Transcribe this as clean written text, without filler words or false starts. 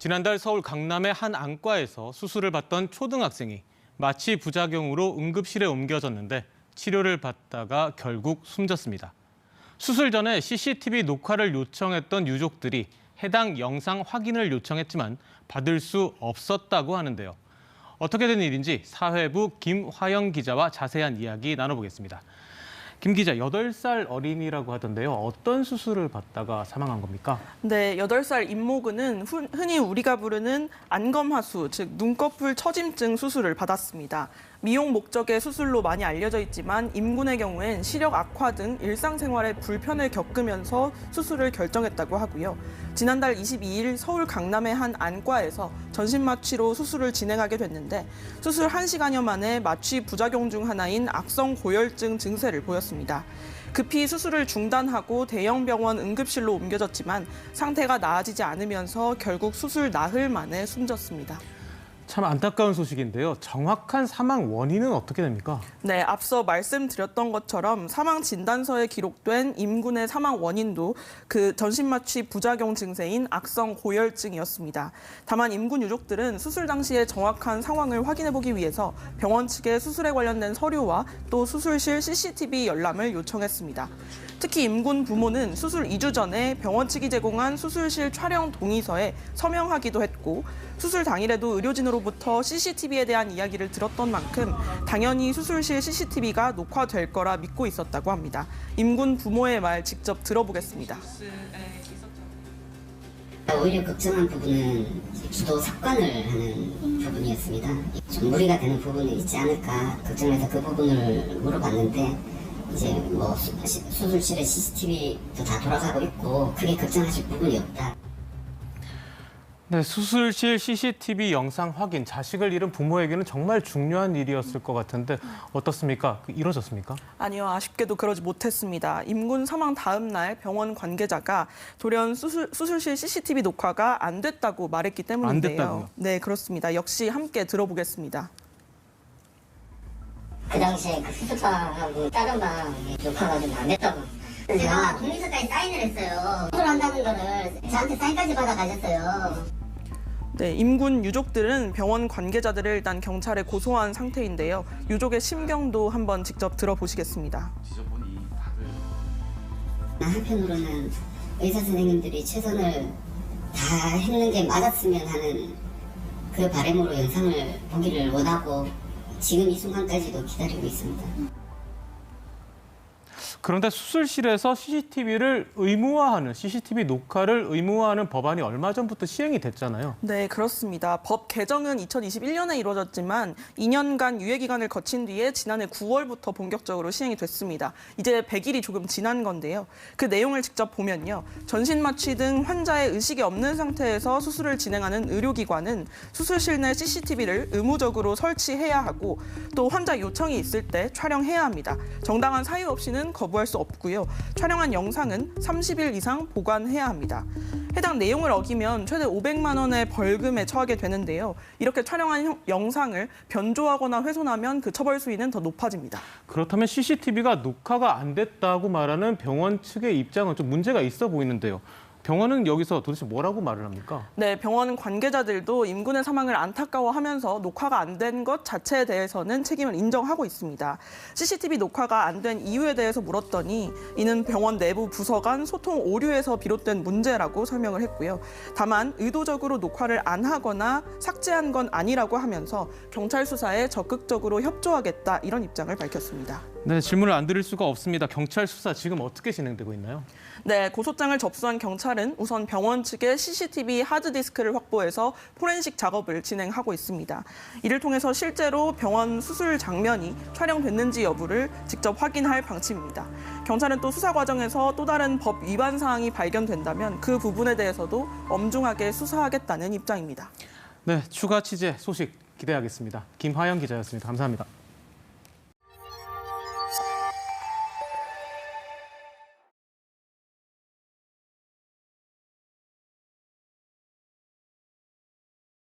지난달 서울 강남의 한 안과에서 수술을 받던 초등학생이 마취 부작용으로 응급실에 옮겨졌는데 치료를 받다가 결국 숨졌습니다. 수술 전에 CCTV 녹화를 요청했던 유족들이 해당 영상 확인을 요청했지만 받을 수 없었다고 하는데요. 어떻게 된 일인지 사회부 김화영 기자와 자세한 이야기 나눠보겠습니다. 김 기자, 8살 어린이라고 하던데요. 어떤 수술을 받다가 사망한 겁니까? 네, 8살 임모근은 흔히 우리가 부르는 안검하수, 즉 눈꺼풀 처짐증 수술을 받았습니다. 미용 목적의 수술로 많이 알려져 있지만 임군의 경우엔 시력 악화 등 일상생활에 불편을 겪으면서 수술을 결정했다고 하고요. 지난달 22일 서울 강남의 한 안과에서 전신 마취로 수술을 진행하게 됐는데 수술 1시간여 만에 마취 부작용 중 하나인 악성 고열증 증세를 보였습니다. 급히 수술을 중단하고 대형 병원 응급실로 옮겨졌지만 상태가 나아지지 않으면서 결국 수술 나흘 만에 숨졌습니다. 참 안타까운 소식인데요. 정확한 사망 원인은 어떻게 됩니까? 네, 앞서 말씀드렸던 것처럼 사망 진단서에 기록된 임군의 사망 원인도 그 전신마취 부작용 증세인 악성 고열증이었습니다. 다만 임군 유족들은 수술 당시의 정확한 상황을 확인해보기 위해서 병원 측에 수술에 관련된 서류와 또 수술실 CCTV 열람을 요청했습니다. 특히 임군 부모는 수술 2주 전에 병원 측이 제공한 수술실 촬영 동의서에 서명하기도 했고 수술 당일에도 의료진으로부터 CCTV에 대한 이야기를 들었던 만큼 당연히 수술실 CCTV가 녹화될 거라 믿고 있었다고 합니다. 임군 부모의 말 직접 들어보겠습니다. 오히려 걱정한 부분은 기도 삭관을 하는 부분이었습니다. 좀 무리가 되는 부분이 있지 않을까 걱정해서 그 부분을 물어봤는데 이제 뭐 수술실에 CCTV도 다 돌아가고 있고 크게 걱정하실 부분이 없다. 네, 수술실 CCTV 영상 확인, 자식을 잃은 부모에게는 정말 중요한 일이었을 것 같은데 어떻습니까? 이루어졌습니까? 아니요, 아쉽게도 그러지 못했습니다. 임군 사망 다음 날 병원 관계자가 돌연 수술실 CCTV 녹화가 안 됐다고 말했기 때문인데요. 안 됐다고요? 네, 그렇습니다. 역시 함께 들어보겠습니다. 그 당시에 그 수술방하고 다른 방 녹화가 좀 안 됐다고. 제가 동의서까지 사인을 했어요. 수술한다는 거를 저한테 사인까지 받아가셨어요. 네, 임군 유족들은 병원 관계자들을 일단 경찰에 고소한 상태인데요. 유족의 심경도 한번 직접 들어보시겠습니다. 한편으로는 의사 선생님들이 최선을 다했는 게 맞았으면 하는 그 바람으로 영상을 보기를 원하고 지금 이 순간까지도 기다리고 있습니다. 그런데 수술실에서 CCTV를 의무화하는, CCTV 녹화를 의무화하는 법안이 얼마 전부터 시행이 됐잖아요. 네, 그렇습니다. 법 개정은 2021년에 이루어졌지만 2년간 유예 기간을 거친 뒤에 지난해 9월부터 본격적으로 시행이 됐습니다. 이제 100일이 조금 지난 건데요. 그 내용을 직접 보면요. 전신 마취 등 환자의 의식이 없는 상태에서 수술을 진행하는 의료기관은 수술실 내 CCTV를 의무적으로 설치해야 하고 또 환자 요청이 있을 때 촬영해야 합니다. 정당한 사유 없이는 거부할 수 없고요. 촬영한 영상은 30일 이상 보관해야 합니다. 해당 내용을 어기면 최대 500만 원의 벌금에 처하게 되는데요. 이렇게 촬영한 영상을 변조하거나 훼손하면 그 처벌 수위는 더 높아집니다. 그렇다면 CCTV가 녹화가 안 됐다고 말하는 병원 측의 입장은 좀 문제가 있어 보이는데요. 병원은 여기서 도대체 뭐라고 말을 합니까? 네, 병원 관계자들도 임군의 사망을 안타까워하면서 녹화가 안 된 것 자체에 대해서는 책임을 인정하고 있습니다. CCTV 녹화가 안 된 이유에 대해서 물었더니 이는 병원 내부 부서 간 소통 오류에서 비롯된 문제라고 설명을 했고요. 다만 의도적으로 녹화를 안 하거나 삭제한 건 아니라고 하면서 경찰 수사에 적극적으로 협조하겠다 이런 입장을 밝혔습니다. 네, 질문을 안 드릴 수가 없습니다. 경찰 수사 지금 어떻게 진행되고 있나요? 네, 고소장을 접수한 경찰은 우선 병원 측의 CCTV 하드디스크를 확보해서 포렌식 작업을 진행하고 있습니다. 이를 통해서 실제로 병원 수술 장면이 촬영됐는지 여부를 직접 확인할 방침입니다. 경찰은 또 수사 과정에서 또 다른 법 위반 사항이 발견된다면 그 부분에 대해서도 엄중하게 수사하겠다는 입장입니다. 네, 추가 취재 소식 기대하겠습니다. 김화영 기자였습니다. 감사합니다.